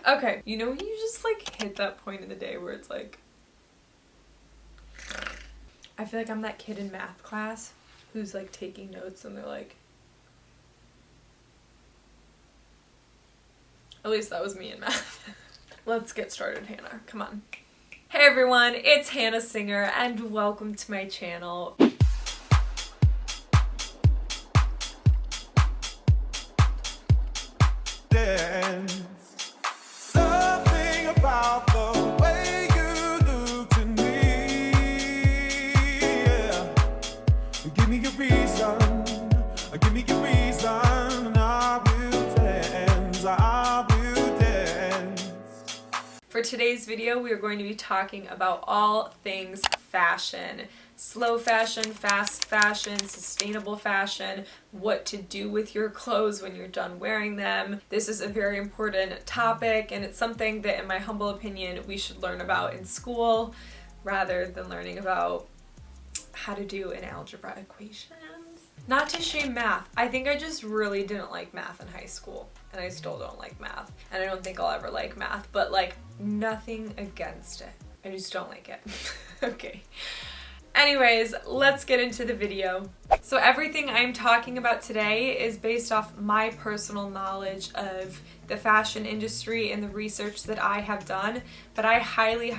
Okay, you know when you just like hit that point in the day where it's like, I feel like I'm that kid in math class who's like taking notes and they're like, at least that was me in math. Let's get started, Hannah. Come on. Hey everyone, it's Hannah Singer and welcome to my channel. Something about the way you look to me, yeah. Give me a reason, give me a reason, and I will dance. For today's video, we are going to be talking about all things fashion. Slow fashion, fast fashion, sustainable fashion, what to do with your clothes when you're done wearing them. This is a very important topic and it's something that, in my humble opinion, we should learn about in school rather than learning about how to do an algebra equations. Not to shame math. I think I just really didn't like math in high school and I still don't like math and I don't think I'll ever like math, but like nothing against it. I just don't like it. Okay. Anyways, let's get into the video. So everything I'm talking about today is based off my personal knowledge of the fashion industry and the research that I have done, but I highly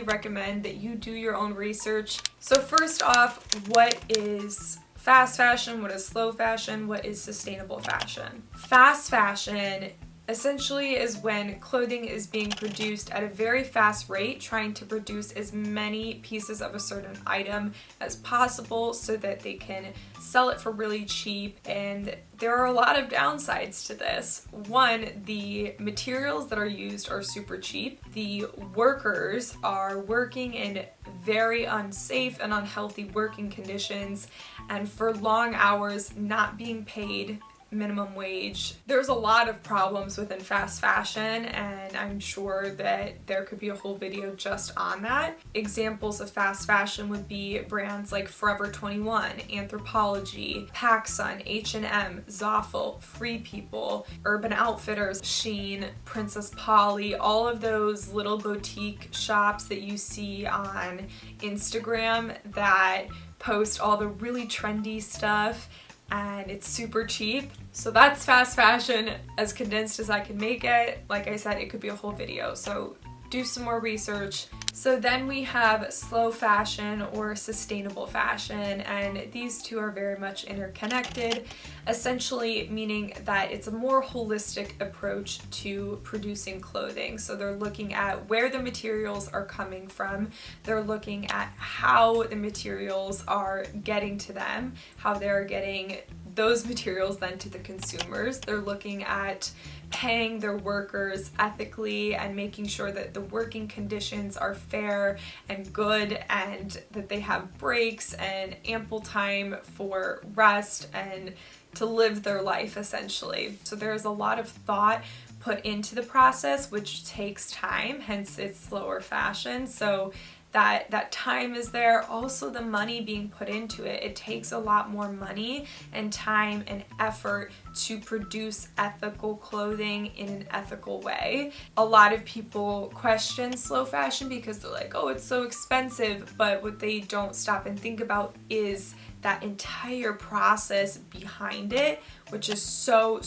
recommend that you do your own research. So first off, what is fast fashion? What is slow fashion? What is sustainable fashion? Fast fashion essentially is when clothing is being produced at a very fast rate, trying to produce as many pieces of a certain item as possible so that they can sell it for really cheap. And there are a lot of downsides to this. One, the materials that are used are super cheap. The workers are working in very unsafe and unhealthy working conditions and for long hours, not being paid minimum wage. There's a lot of problems within fast fashion and I'm sure that there could be a whole video just on that. Examples of fast fashion would be brands like Forever 21, Anthropologie, PacSun, H&M, Zaful, Free People, Urban Outfitters, Shein, Princess Polly, all of those little boutique shops that you see on Instagram that post all the really trendy stuff and it's super cheap. So that's fast fashion as condensed as I can make it. Like I said, it could be a whole video, so do some more research. So then we have slow fashion or sustainable fashion, and these two are very much interconnected, essentially meaning that it's a more holistic approach to producing clothing. So they're looking at where the materials are coming from, they're looking at how the materials are getting to them, how they're getting those materials then to the consumers. They're looking at paying their workers ethically and making sure that the working conditions are fair and good and that they have breaks and ample time for rest and to live their life essentially. So there's a lot of thought put into the process, which takes time, hence it's slower fashion. So that time is there. Also the money being put into it. It takes a lot more money and time and effort to produce ethical clothing in an ethical way. A lot of people question slow fashion because they're like, oh, it's so expensive, but what they don't stop and think about is that entire process behind it, which is so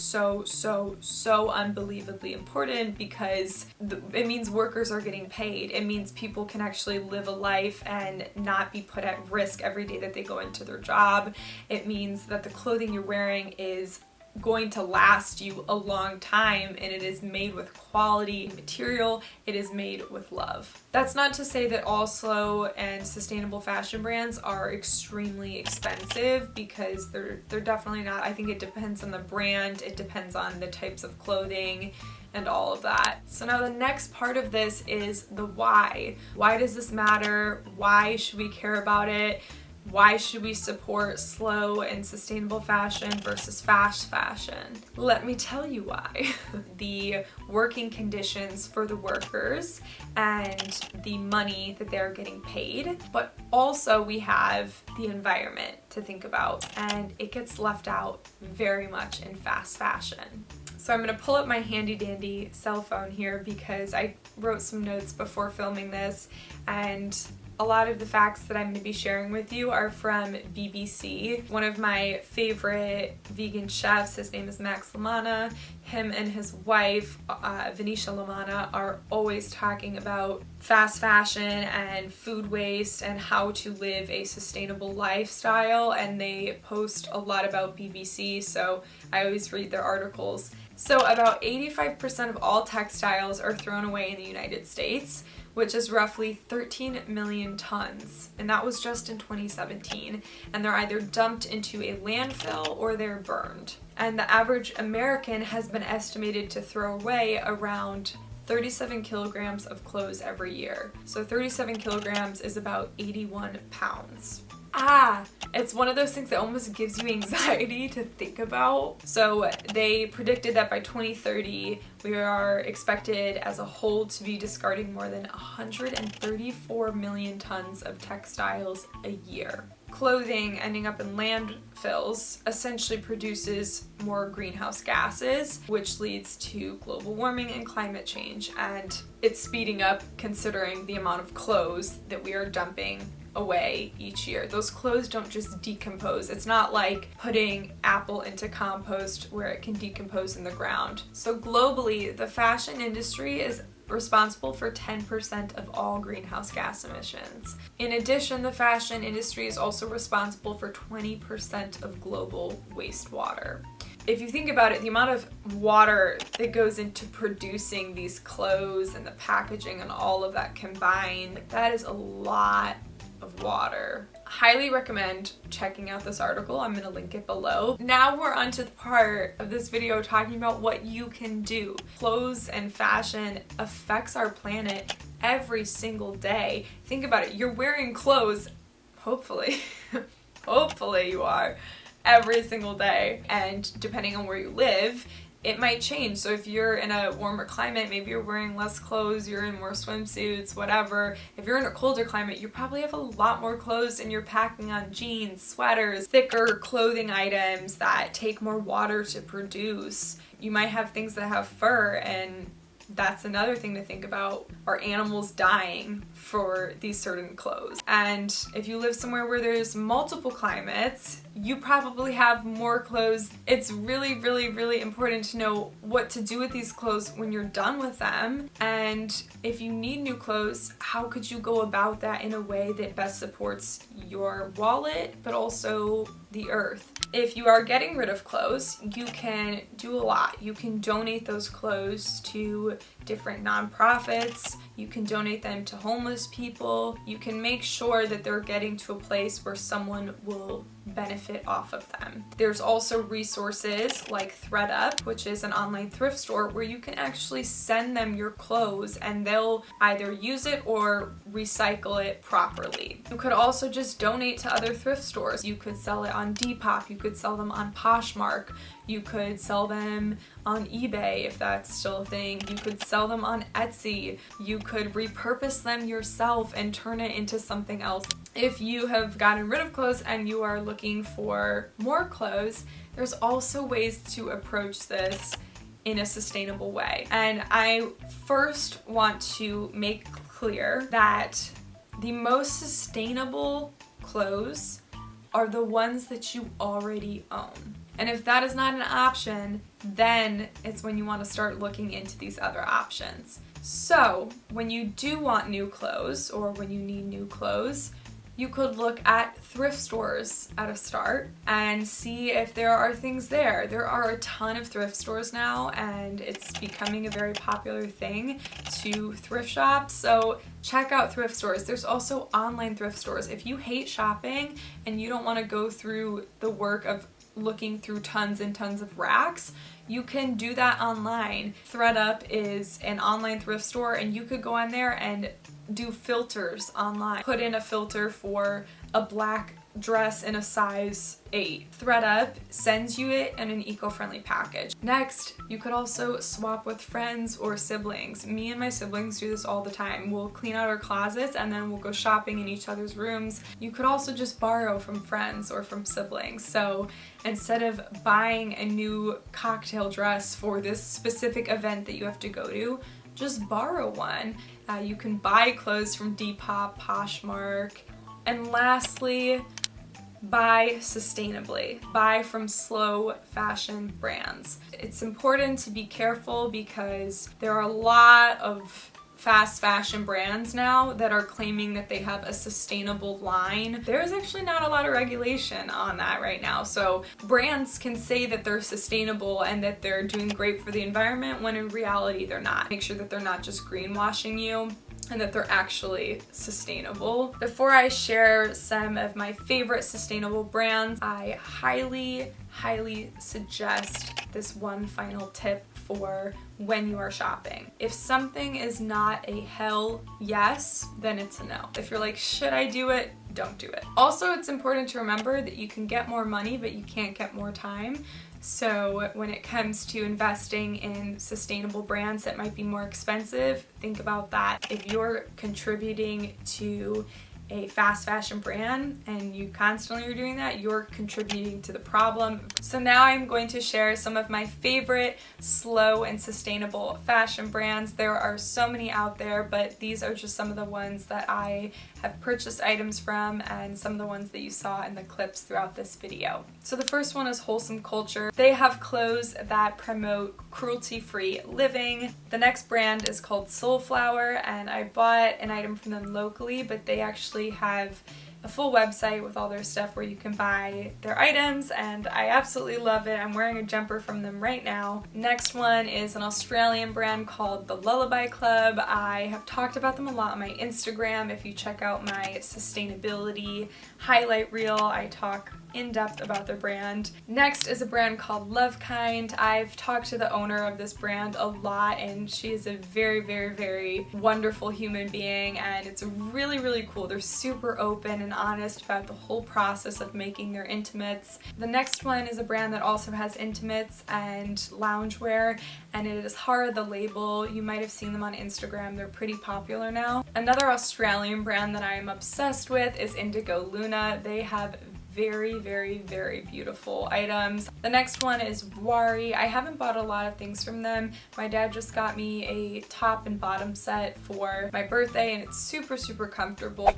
unbelievably important because it means workers are getting paid. It means people can actually live a life and not be put at risk every day that they go into their job. It means that the clothing you're wearing is going to last you a long time and it is made with quality material, it is made with love. That's not to say that all slow and sustainable fashion brands are extremely expensive, because they're definitely not. I think it depends on the brand, it depends on the types of clothing and all of that. So now the next part of this is the why. Why does this matter? Why should we care about it? Why should we support slow and sustainable fashion versus fast fashion? Let me tell you why. The working conditions for the workers and the money that they're getting paid, but also we have the environment to think about, and it gets left out very much in fast fashion. So I'm going to pull up my handy dandy cell phone here because I wrote some notes before filming this, and a lot of the facts that I'm going to be sharing with you are from BBC. One of my favorite vegan chefs, his name is Max La Manna. Him and his wife, Venetia La Manna, are always talking about fast fashion and food waste and how to live a sustainable lifestyle, and they post a lot about BBC, so I always read their articles. So about 85% of all textiles are thrown away in the United States, which is roughly 13 million tons, and that was just in 2017, and they're either dumped into a landfill or they're burned. And the average American has been estimated to throw away around 37 kilograms of clothes every year. So 37 kilograms is about 81 pounds. It's one of those things that almost gives you anxiety to think about. So they predicted that by 2030, we are expected as a whole to be discarding more than 134 million tons of textiles a year. Clothing ending up in landfills essentially produces more greenhouse gases, which leads to global warming and climate change, and it's speeding up considering the amount of clothes that we are dumping away each year. Those clothes don't just decompose. It's not like putting apple into compost where it can decompose in the ground. So globally, the fashion industry is responsible for 10% of all greenhouse gas emissions. In addition, the fashion industry is also responsible for 20% of global wastewater. If you think about it, the amount of water that goes into producing these clothes and the packaging and all of that combined, that is a lot of water. Highly recommend checking out this article. I'm going to link it below. Now we're on to the part of this video talking about what you can do. Clothes and fashion affects our planet every single day. Think about it. You're wearing clothes, hopefully, hopefully you are, every single day. And depending on where you live, it might change. So if you're in a warmer climate, maybe you're wearing less clothes, you're in more swimsuits, whatever. If you're in a colder climate, you probably have a lot more clothes and you're packing on jeans, sweaters, thicker clothing items that take more water to produce. You might have things that have fur, and that's another thing to think about. Are animals dying for these certain clothes? And if you live somewhere where there's multiple climates, you probably have more clothes. It's really, really, really important to know what to do with these clothes when you're done with them. And if you need new clothes, how could you go about that in a way that best supports your wallet, but also the earth? If you are getting rid of clothes, you can do a lot. You can donate those clothes to different nonprofits. You can donate them to homeless people. You can make sure that they're getting to a place where someone will benefit off of them. There's also resources like ThredUp, which is an online thrift store where you can actually send them your clothes and they'll either use it or recycle it properly. You could also just donate to other thrift stores. You could sell it on Depop, you could sell them on Poshmark, you could sell them on eBay if that's still a thing, you could sell them on Etsy, you could repurpose them yourself and turn it into something else. If you have gotten rid of clothes and you are looking for more clothes, there's also ways to approach this in a sustainable way. And I first want to make clear that the most sustainable clothes are the ones that you already own. And if that is not an option, then it's when you want to start looking into these other options. So when you do want new clothes, or when you need new clothes, you could look at thrift stores at a start and see if there are things there. There are a ton of thrift stores now, and it's becoming a very popular thing to thrift shop. So check out thrift stores. There's also online thrift stores. If you hate shopping and you don't want to go through the work of looking through tons and tons of racks, you can do that online. ThredUp is an online thrift store, and you could go on there and do filters online. Put in a filter for a black dress in a size 8. ThredUp sends you it in an eco-friendly package. Next, you could also swap with friends or siblings. Me and my siblings do this all the time. We'll clean out our closets and then we'll go shopping in each other's rooms. You could also just borrow from friends or from siblings. So instead of buying a new cocktail dress for this specific event that you have to go to, just borrow one. You can buy clothes from Depop, Poshmark. And lastly, buy sustainably. Buy from slow fashion brands. It's important to be careful because there are a lot of fast fashion brands now that are claiming that they have a sustainable line. There's actually not a lot of regulation on that right now. So brands can say that they're sustainable and that they're doing great for the environment when in reality they're not. Make sure that they're not just greenwashing you and that they're actually sustainable. Before I share some of my favorite sustainable brands, I highly suggest this one final tip for when you are shopping. If something is not a hell yes, then it's a no. If you're like, should I do it? Don't do it. Also, it's important to remember that you can get more money, but you can't get more time. So when it comes to investing in sustainable brands that might be more expensive, think about that. If you're contributing to a fast fashion brand and you constantly are doing that, you're contributing to the problem. So now I'm going to share some of my favorite slow and sustainable fashion brands. There are so many out there, but these are just some of the ones that I have purchased items from and some of the ones that you saw in the clips throughout this video. So the first one is Wholesome Culture. They have clothes that promote cruelty-free living. The next brand is called Soulflower, and I bought an item from them locally, but they actually have a full website with all their stuff where you can buy their items, and I absolutely love it. I'm wearing a jumper from them right now. Next one is an Australian brand called the Lullaby Club. I have talked about them a lot on my Instagram. If you check out my sustainability highlight reel, I talk in depth about their brand. Next is a brand called Lovekind. I've talked to the owner of this brand a lot, and she is a very wonderful human being, and it's really cool. They're super open and honest about the whole process of making their intimates. The next one is a brand that also has intimates and loungewear, and it is Hara the Label. You might have seen them on Instagram. They're pretty popular now. Another Australian brand that I am obsessed with is Indigo Luna. They have very beautiful items. The next one is Wari. I haven't bought a lot of things from them. My dad just got me a top and bottom set for my birthday, and it's super comfortable.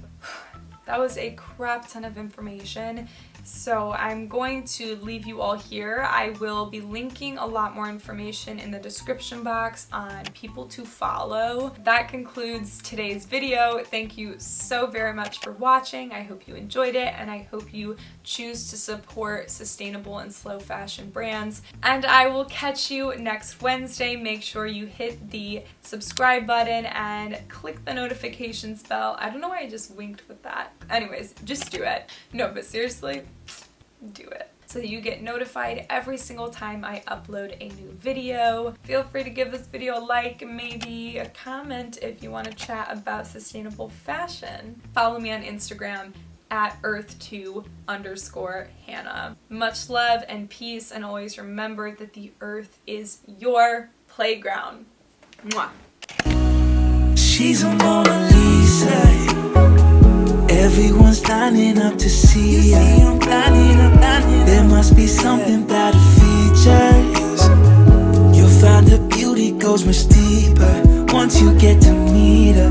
That was a crap ton of information. So I'm going to leave you all here. I will be linking a lot more information in the description box on people to follow. That concludes today's video. Thank you so very much for watching. I hope you enjoyed it, and I hope you choose to support sustainable and slow fashion brands. And I will catch you next Wednesday. Make sure you hit the subscribe button and click the notifications bell. I don't know why I just winked with that. Anyways, just do it. No, but seriously, do it so that you get notified every single time I upload a new video. Feel free to give this video a like and maybe a comment if you want to chat about sustainable fashion. Follow me on Instagram at earth2_Hannah. Much love and peace, and always remember that the earth is your playground. Mwah. She's a Mona Lisa. Everyone's lining up to see her. There must be something about her features. You'll find her beauty goes much deeper once you get to meet her.